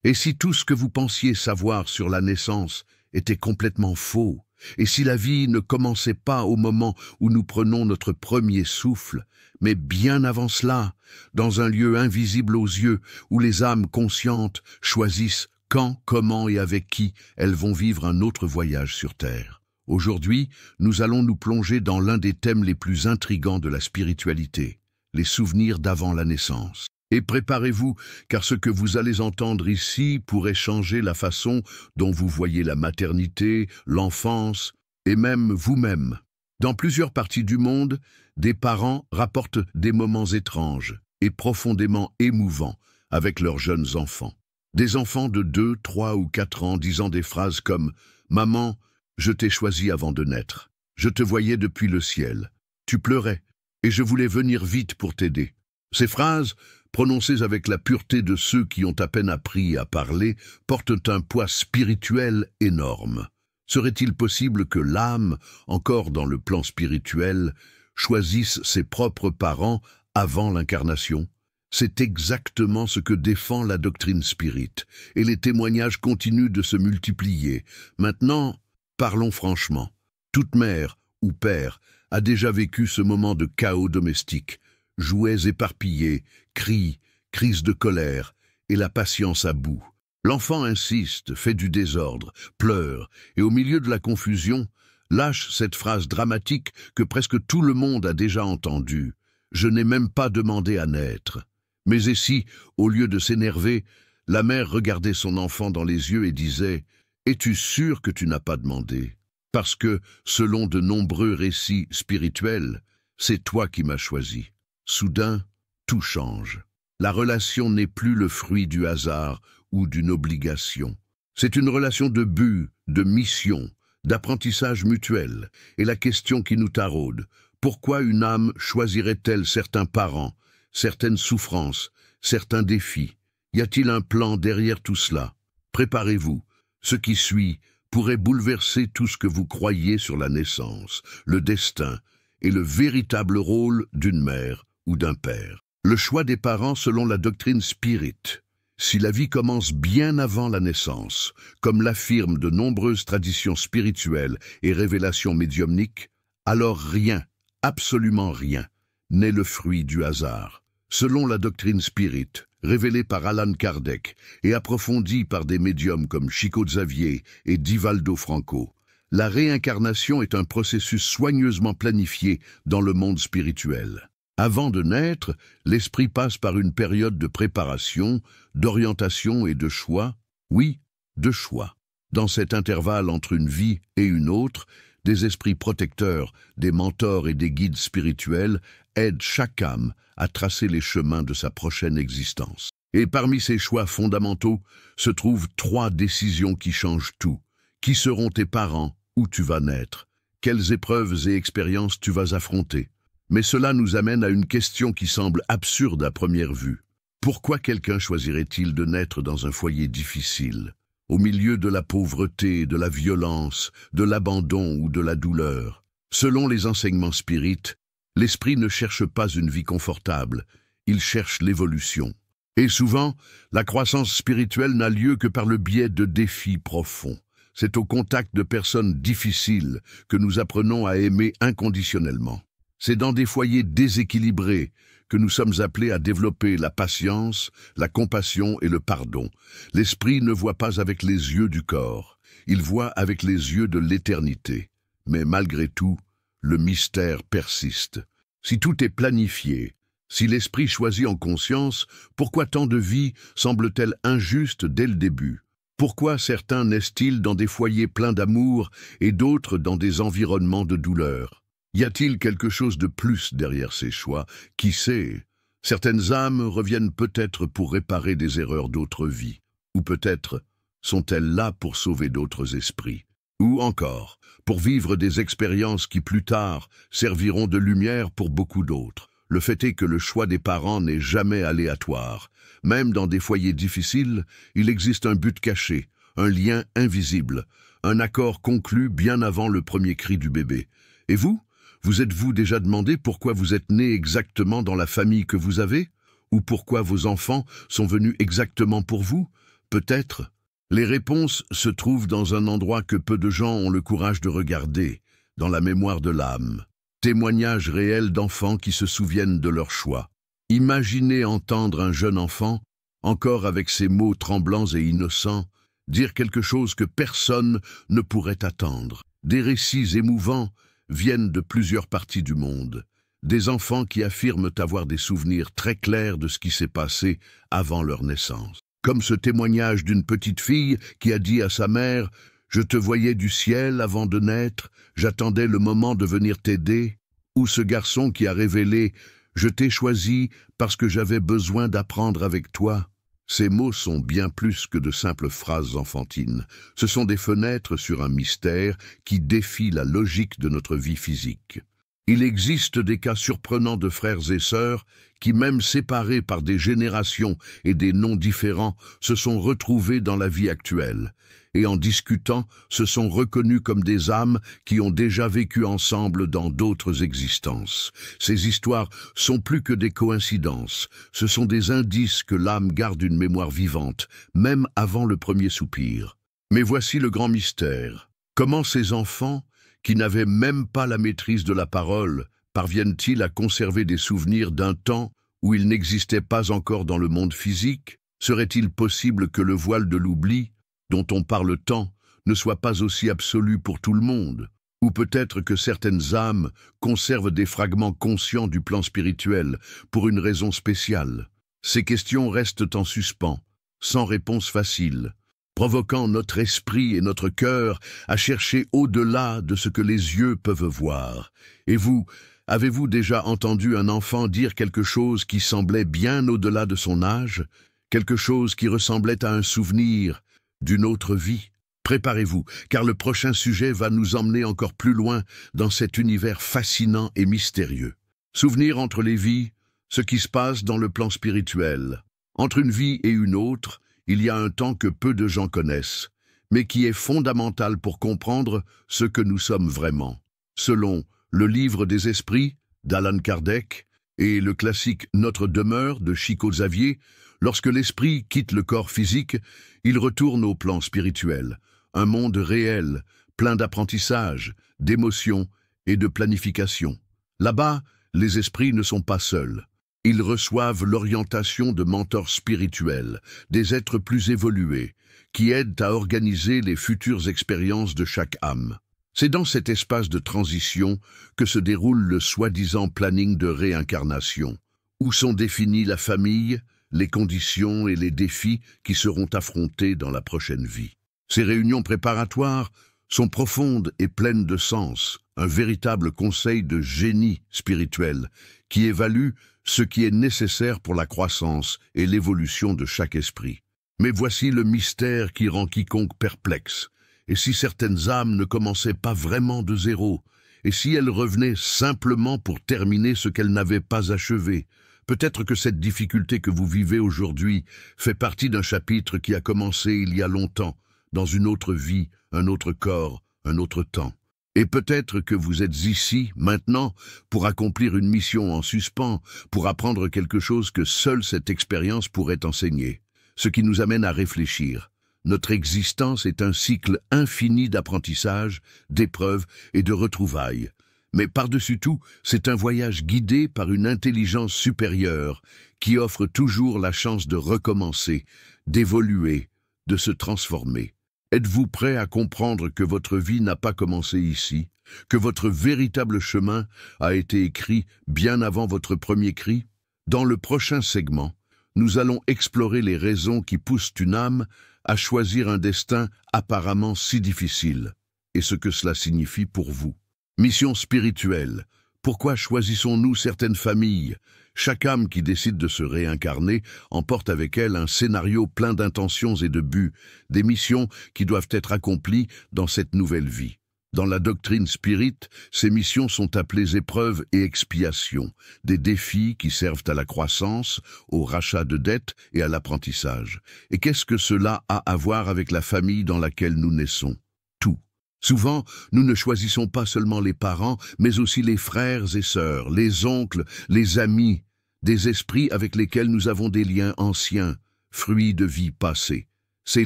Et si tout ce que vous pensiez savoir sur la naissance était complètement faux, et si la vie ne commençait pas au moment où nous prenons notre premier souffle, mais bien avant cela, dans un lieu invisible aux yeux, où les âmes conscientes choisissent quand, comment et avec qui elles vont vivre un autre voyage sur Terre. Aujourd'hui, nous allons nous plonger dans l'un des thèmes les plus intrigants de la spiritualité, les souvenirs d'avant la naissance. Et préparez-vous, car ce que vous allez entendre ici pourrait changer la façon dont vous voyez la maternité, l'enfance et même vous-même. Dans plusieurs parties du monde, des parents rapportent des moments étranges et profondément émouvants avec leurs jeunes enfants. Des enfants de 2, 3 ou 4 ans disant des phrases comme « Maman, je t'ai choisi avant de naître. Je te voyais depuis le ciel. Tu pleurais et je voulais venir vite pour t'aider. » Ces phrases, prononcées avec la pureté de ceux qui ont à peine appris à parler, portent un poids spirituel énorme. Serait-il possible que l'âme, encore dans le plan spirituel, choisisse ses propres parents avant l'incarnation? C'est exactement ce que défend la doctrine spirit, et les témoignages continuent de se multiplier. Maintenant, parlons franchement. Toute mère ou père a déjà vécu ce moment de chaos domestique. Jouets éparpillés, cris, crises de colère et la patience à bout. L'enfant insiste, fait du désordre, pleure et au milieu de la confusion, lâche cette phrase dramatique que presque tout le monde a déjà entendue. « Je n'ai même pas demandé à naître ». Mais et si, au lieu de s'énerver, la mère regardait son enfant dans les yeux et disait « Es-tu sûr que tu n'as pas demandé ? Parce que, selon de nombreux récits spirituels, c'est toi qui m'as choisi. » Soudain, tout change. La relation n'est plus le fruit du hasard ou d'une obligation. C'est une relation de but, de mission, d'apprentissage mutuel. Et la question qui nous taraude, pourquoi une âme choisirait-elle certains parents, certaines souffrances, certains défis? Y a-t-il un plan derrière tout cela? Préparez-vous. Ce qui suit pourrait bouleverser tout ce que vous croyez sur la naissance, le destin et le véritable rôle d'une mère ou d'un père. Le choix des parents selon la doctrine spirit. Si la vie commence bien avant la naissance, comme l'affirment de nombreuses traditions spirituelles et révélations médiumniques, alors rien, absolument rien, n'est le fruit du hasard. Selon la doctrine spirit, révélée par Allan Kardec et approfondie par des médiums comme Chico Xavier et Divaldo Franco, la réincarnation est un processus soigneusement planifié dans le monde spirituel. Avant de naître, l'esprit passe par une période de préparation, d'orientation et de choix. Oui, de choix. Dans cet intervalle entre une vie et une autre, des esprits protecteurs, des mentors et des guides spirituels aident chaque âme à tracer les chemins de sa prochaine existence. Et parmi ces choix fondamentaux se trouvent 3 décisions qui changent tout. Qui seront tes parents? Où tu vas naître? Quelles épreuves et expériences tu vas affronter? Mais cela nous amène à une question qui semble absurde à première vue. Pourquoi quelqu'un choisirait-il de naître dans un foyer difficile, au milieu de la pauvreté, de la violence, de l'abandon ou de la douleur? Selon les enseignements spirites, l'esprit ne cherche pas une vie confortable, il cherche l'évolution. Et souvent, la croissance spirituelle n'a lieu que par le biais de défis profonds. C'est au contact de personnes difficiles que nous apprenons à aimer inconditionnellement. C'est dans des foyers déséquilibrés que nous sommes appelés à développer la patience, la compassion et le pardon. L'esprit ne voit pas avec les yeux du corps, il voit avec les yeux de l'éternité. Mais malgré tout, le mystère persiste. Si tout est planifié, si l'esprit choisit en conscience, pourquoi tant de vies semblent-elles injustes dès le début? Pourquoi certains naissent-ils dans des foyers pleins d'amour et d'autres dans des environnements de douleur? Y a-t-il quelque chose de plus derrière ces choix? Qui sait? Certaines âmes reviennent peut-être pour réparer des erreurs d'autres vies. Ou peut-être sont-elles là pour sauver d'autres esprits. Ou encore, pour vivre des expériences qui plus tard serviront de lumière pour beaucoup d'autres. Le fait est que le choix des parents n'est jamais aléatoire. Même dans des foyers difficiles, il existe un but caché, un lien invisible, un accord conclu bien avant le premier cri du bébé. Et vous? Vous êtes-vous déjà demandé pourquoi vous êtes né exactement dans la famille que vous avez? Ou pourquoi vos enfants sont venus exactement pour vous? Peut-être. Les réponses se trouvent dans un endroit que peu de gens ont le courage de regarder, dans la mémoire de l'âme. Témoignages réels d'enfants qui se souviennent de leur choix. Imaginez entendre un jeune enfant, encore avec ses mots tremblants et innocents, dire quelque chose que personne ne pourrait attendre. Des récits émouvants viennent de plusieurs parties du monde. Des enfants qui affirment avoir des souvenirs très clairs de ce qui s'est passé avant leur naissance. Comme ce témoignage d'une petite fille qui a dit à sa mère « Je te voyais du ciel avant de naître, j'attendais le moment de venir t'aider », ou ce garçon qui a révélé « Je t'ai choisi parce que j'avais besoin d'apprendre avec toi ». Ces mots sont bien plus que de simples phrases enfantines. Ce sont des fenêtres sur un mystère qui défie la logique de notre vie physique. Il existe des cas surprenants de frères et sœurs qui, même séparés par des générations et des noms différents, se sont retrouvés dans la vie actuelle, et en discutant, se sont reconnus comme des âmes qui ont déjà vécu ensemble dans d'autres existences. Ces histoires sont plus que des coïncidences, ce sont des indices que l'âme garde une mémoire vivante, même avant le premier soupir. Mais voici le grand mystère. Comment ces enfants, qui n'avaient même pas la maîtrise de la parole, parviennent-ils à conserver des souvenirs d'un temps où ils n'existaient pas encore dans le monde physique? Serait-il possible que le voile de l'oubli, dont on parle tant, ne soit pas aussi absolu pour tout le monde? Ou peut-être que certaines âmes conservent des fragments conscients du plan spirituel pour une raison spéciale? Ces questions restent en suspens, sans réponse facile, provoquant notre esprit et notre cœur à chercher au-delà de ce que les yeux peuvent voir. Et vous, avez-vous déjà entendu un enfant dire quelque chose qui semblait bien au-delà de son âge, quelque chose qui ressemblait à un souvenir d'une autre vie? Préparez-vous, car le prochain sujet va nous emmener encore plus loin dans cet univers fascinant et mystérieux. Souvenir entre les vies, ce qui se passe dans le plan spirituel. Entre une vie et une autre, il y a un temps que peu de gens connaissent, mais qui est fondamental pour comprendre ce que nous sommes vraiment. Selon le Livre des Esprits d'Allan Kardec et le classique Notre demeure de Chico Xavier, lorsque l'esprit quitte le corps physique, il retourne au plan spirituel, un monde réel, plein d'apprentissage, d'émotions et de planification. Là-bas, les esprits ne sont pas seuls. Ils reçoivent l'orientation de mentors spirituels, des êtres plus évolués, qui aident à organiser les futures expériences de chaque âme. C'est dans cet espace de transition que se déroule le soi-disant planning de réincarnation, où sont définis la famille, les conditions et les défis qui seront affrontés dans la prochaine vie. Ces réunions préparatoires sont profondes et pleines de sens, un véritable conseil de génie spirituel qui évalue ce qui est nécessaire pour la croissance et l'évolution de chaque esprit. Mais voici le mystère qui rend quiconque perplexe. Et si certaines âmes ne commençaient pas vraiment de zéro? Et si elles revenaient simplement pour terminer ce qu'elles n'avaient pas achevé? Peut-être que cette difficulté que vous vivez aujourd'hui fait partie d'un chapitre qui a commencé il y a longtemps, dans une autre vie, un autre corps, un autre temps. Et peut-être que vous êtes ici, maintenant, pour accomplir une mission en suspens, pour apprendre quelque chose que seule cette expérience pourrait enseigner. Ce qui nous amène à réfléchir. Notre existence est un cycle infini d'apprentissage, d'épreuves et de retrouvailles. Mais par-dessus tout, c'est un voyage guidé par une intelligence supérieure qui offre toujours la chance de recommencer, d'évoluer, de se transformer. Êtes-vous prêt à comprendre que votre vie n'a pas commencé ici, que votre véritable chemin a été écrit bien avant votre premier cri? Dans le prochain segment, nous allons explorer les raisons qui poussent une âme à choisir un destin apparemment si difficile, et ce que cela signifie pour vous. Mission spirituelle. Pourquoi choisissons-nous certaines familles? Chaque âme qui décide de se réincarner emporte avec elle un scénario plein d'intentions et de buts, des missions qui doivent être accomplies dans cette nouvelle vie. Dans la doctrine spirit, ces missions sont appelées épreuves et expiations, des défis qui servent à la croissance, au rachat de dettes et à l'apprentissage. Et qu'est-ce que cela a à voir avec la famille dans laquelle nous naissons? Tout. Souvent, nous ne choisissons pas seulement les parents, mais aussi les frères et sœurs, les oncles, les amis, des esprits avec lesquels nous avons des liens anciens, fruits de vies passées. Ces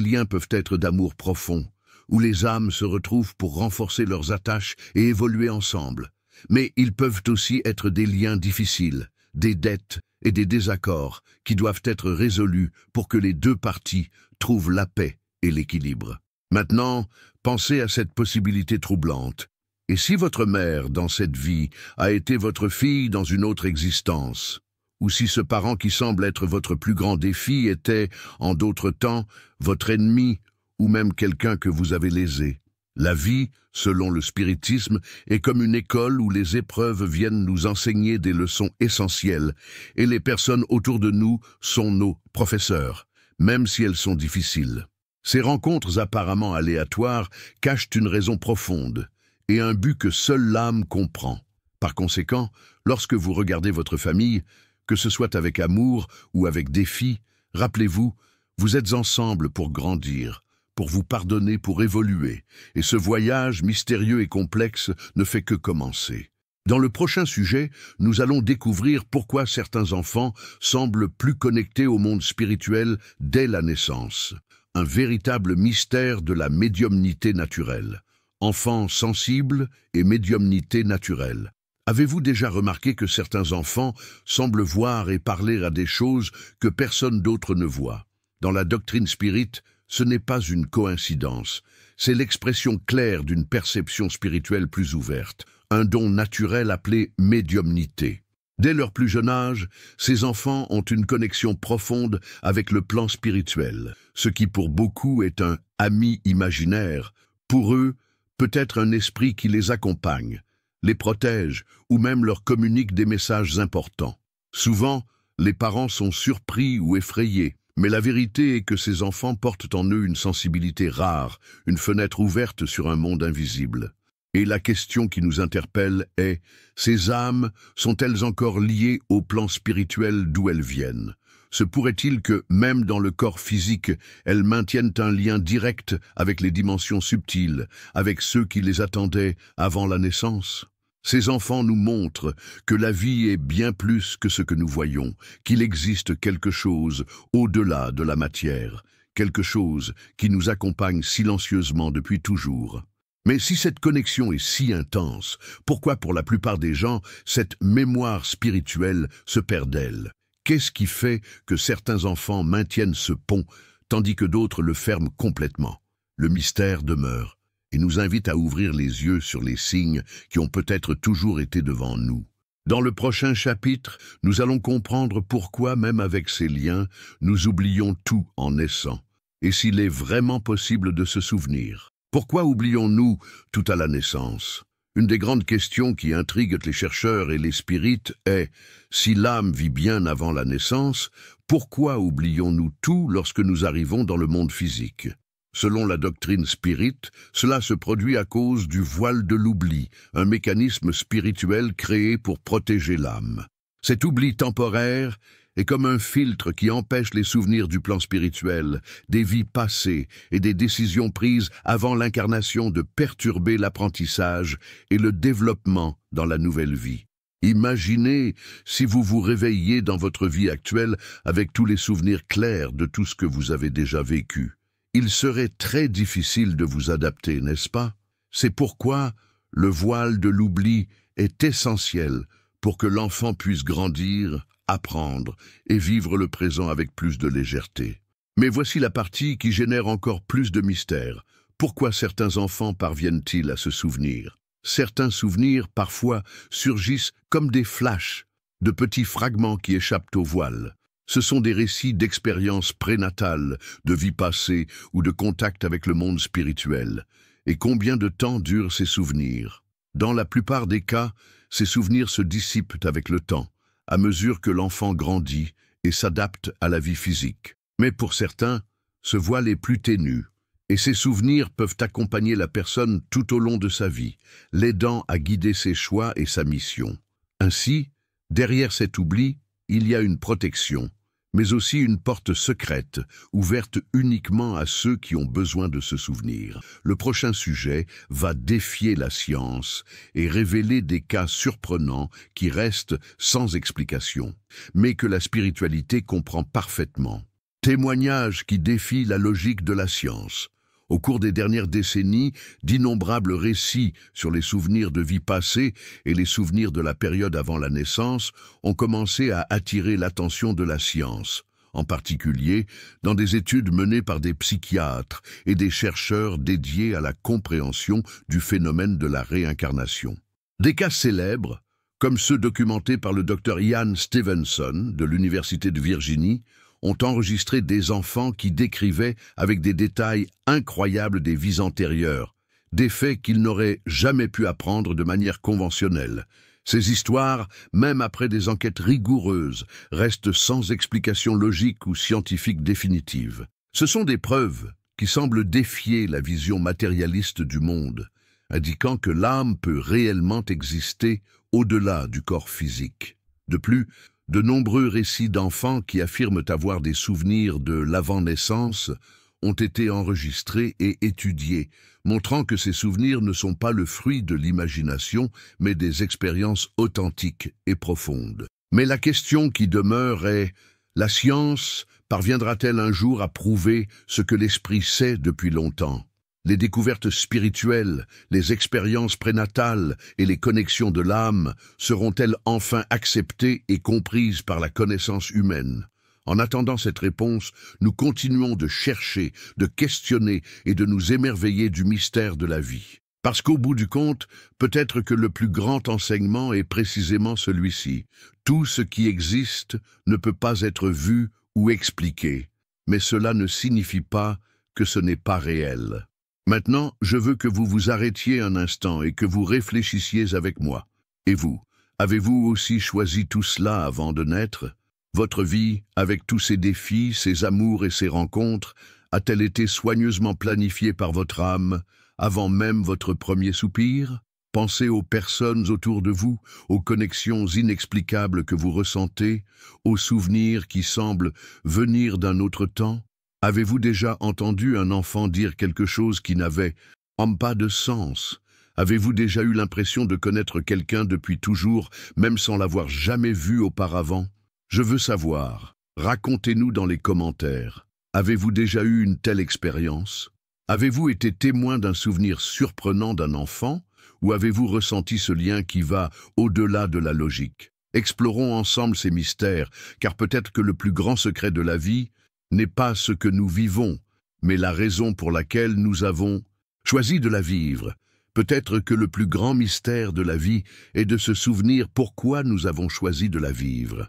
liens peuvent être d'amour profond, où les âmes se retrouvent pour renforcer leurs attaches et évoluer ensemble. Mais ils peuvent aussi être des liens difficiles, des dettes et des désaccords qui doivent être résolus pour que les deux parties trouvent la paix et l'équilibre. Maintenant, pensez à cette possibilité troublante. Et si votre mère, dans cette vie, a été votre fille dans une autre existence? Ou si ce parent qui semble être votre plus grand défi était, en d'autres temps, votre ennemi ou même quelqu'un que vous avez lésé? La vie, selon le spiritisme, est comme une école où les épreuves viennent nous enseigner des leçons essentielles et les personnes autour de nous sont nos professeurs, même si elles sont difficiles. Ces rencontres apparemment aléatoires cachent une raison profonde et un but que seule l'âme comprend. Par conséquent, lorsque vous regardez votre famille, que ce soit avec amour ou avec défi, rappelez-vous, vous êtes ensemble pour grandir, pour vous pardonner, pour évoluer, et ce voyage mystérieux et complexe ne fait que commencer. Dans le prochain sujet, nous allons découvrir pourquoi certains enfants semblent plus connectés au monde spirituel dès la naissance. Un véritable mystère de la médiumnité naturelle. Enfants sensibles et médiumnité naturelle. Avez-vous déjà remarqué que certains enfants semblent voir et parler à des choses que personne d'autre ne voit? Dans la doctrine spirite, ce n'est pas une coïncidence, c'est l'expression claire d'une perception spirituelle plus ouverte, un don naturel appelé médiumnité. Dès leur plus jeune âge, ces enfants ont une connexion profonde avec le plan spirituel, ce qui pour beaucoup est un ami imaginaire. Pour eux, peut-être un esprit qui les accompagne, les protège ou même leur communique des messages importants. Souvent, les parents sont surpris ou effrayés, mais la vérité est que ces enfants portent en eux une sensibilité rare, une fenêtre ouverte sur un monde invisible. Et la question qui nous interpelle est, ces âmes sont-elles encore liées au plan spirituel d'où elles viennent? Se pourrait-il que, même dans le corps physique, elles maintiennent un lien direct avec les dimensions subtiles, avec ceux qui les attendaient avant la naissance? Ces enfants nous montrent que la vie est bien plus que ce que nous voyons, qu'il existe quelque chose au-delà de la matière, quelque chose qui nous accompagne silencieusement depuis toujours. Mais si cette connexion est si intense, pourquoi pour la plupart des gens, cette mémoire spirituelle se perd d'elle? Qu'est-ce qui fait que certains enfants maintiennent ce pont, tandis que d'autres le ferment complètement? Le mystère demeure et nous invite à ouvrir les yeux sur les signes qui ont peut-être toujours été devant nous. Dans le prochain chapitre, nous allons comprendre pourquoi, même avec ces liens, nous oublions tout en naissant, et s'il est vraiment possible de se souvenir. Pourquoi oublions-nous tout à la naissance? Une des grandes questions qui intriguent les chercheurs et les spirites est, si l'âme vit bien avant la naissance, pourquoi oublions-nous tout lorsque nous arrivons dans le monde physique? Selon la doctrine spirite, cela se produit à cause du voile de l'oubli, un mécanisme spirituel créé pour protéger l'âme. Cet oubli temporaire est comme un filtre qui empêche les souvenirs du plan spirituel, des vies passées et des décisions prises avant l'incarnation de perturber l'apprentissage et le développement dans la nouvelle vie. Imaginez si vous vous réveilliez dans votre vie actuelle avec tous les souvenirs clairs de tout ce que vous avez déjà vécu. Il serait très difficile de vous adapter, n'est-ce pas? C'est pourquoi le voile de l'oubli est essentiel pour que l'enfant puisse grandir, apprendre et vivre le présent avec plus de légèreté. Mais voici la partie qui génère encore plus de mystère. Pourquoi certains enfants parviennent-ils à se souvenir? Certains souvenirs, parfois, surgissent comme des flashs, de petits fragments qui échappent au voile. Ce sont des récits d'expériences prénatales, de vie passée ou de contact avec le monde spirituel. Et combien de temps durent ces souvenirs? Dans la plupart des cas, ces souvenirs se dissipent avec le temps, à mesure que l'enfant grandit et s'adapte à la vie physique. Mais pour certains, ce voile est plus ténu, et ces souvenirs peuvent accompagner la personne tout au long de sa vie, l'aidant à guider ses choix et sa mission. Ainsi, derrière cet oubli, il y a une protection, mais aussi une porte secrète, ouverte uniquement à ceux qui ont besoin de se souvenir. Le prochain sujet va défier la science et révéler des cas surprenants qui restent sans explication, mais que la spiritualité comprend parfaitement. Témoignage qui défie la logique de la science. Au cours des dernières décennies, d'innombrables récits sur les souvenirs de vie passée et les souvenirs de la période avant la naissance ont commencé à attirer l'attention de la science, en particulier dans des études menées par des psychiatres et des chercheurs dédiés à la compréhension du phénomène de la réincarnation. Des cas célèbres, comme ceux documentés par le Dr Ian Stevenson de l'Université de Virginie, ont enregistré des enfants qui décrivaient avec des détails incroyables des vies antérieures, des faits qu'ils n'auraient jamais pu apprendre de manière conventionnelle. Ces histoires, même après des enquêtes rigoureuses, restent sans explication logique ou scientifique définitive. Ce sont des preuves qui semblent défier la vision matérialiste du monde, indiquant que l'âme peut réellement exister au-delà du corps physique. De plus, de nombreux récits d'enfants qui affirment avoir des souvenirs de l'avant-naissance ont été enregistrés et étudiés, montrant que ces souvenirs ne sont pas le fruit de l'imagination, mais des expériences authentiques et profondes. Mais la question qui demeure est, la science parviendra-t-elle un jour à prouver ce que l'esprit sait depuis longtemps? Les découvertes spirituelles, les expériences prénatales et les connexions de l'âme seront-elles enfin acceptées et comprises par la connaissance humaine? En attendant cette réponse, nous continuons de chercher, de questionner et de nous émerveiller du mystère de la vie. Parce qu'au bout du compte, peut-être que le plus grand enseignement est précisément celui-ci. Tout ce qui existe ne peut pas être vu ou expliqué, mais cela ne signifie pas que ce n'est pas réel. Maintenant, je veux que vous vous arrêtiez un instant et que vous réfléchissiez avec moi. Et vous, avez-vous aussi choisi tout cela avant de naître? Votre vie, avec tous ses défis, ses amours et ses rencontres, a-t-elle été soigneusement planifiée par votre âme, avant même votre premier soupir? Pensez aux personnes autour de vous, aux connexions inexplicables que vous ressentez, aux souvenirs qui semblent venir d'un autre temps. Avez-vous déjà entendu un enfant dire quelque chose qui n'avait pas de sens? Avez-vous déjà eu l'impression de connaître quelqu'un depuis toujours, même sans l'avoir jamais vu auparavant? Je veux savoir. Racontez-nous dans les commentaires. Avez-vous déjà eu une telle expérience? Avez-vous été témoin d'un souvenir surprenant d'un enfant? Ou avez-vous ressenti ce lien qui va au-delà de la logique? Explorons ensemble ces mystères, car peut-être que le plus grand secret de la vie n'est pas ce que nous vivons, mais la raison pour laquelle nous avons choisi de la vivre. Peut-être que le plus grand mystère de la vie est de se souvenir pourquoi nous avons choisi de la vivre.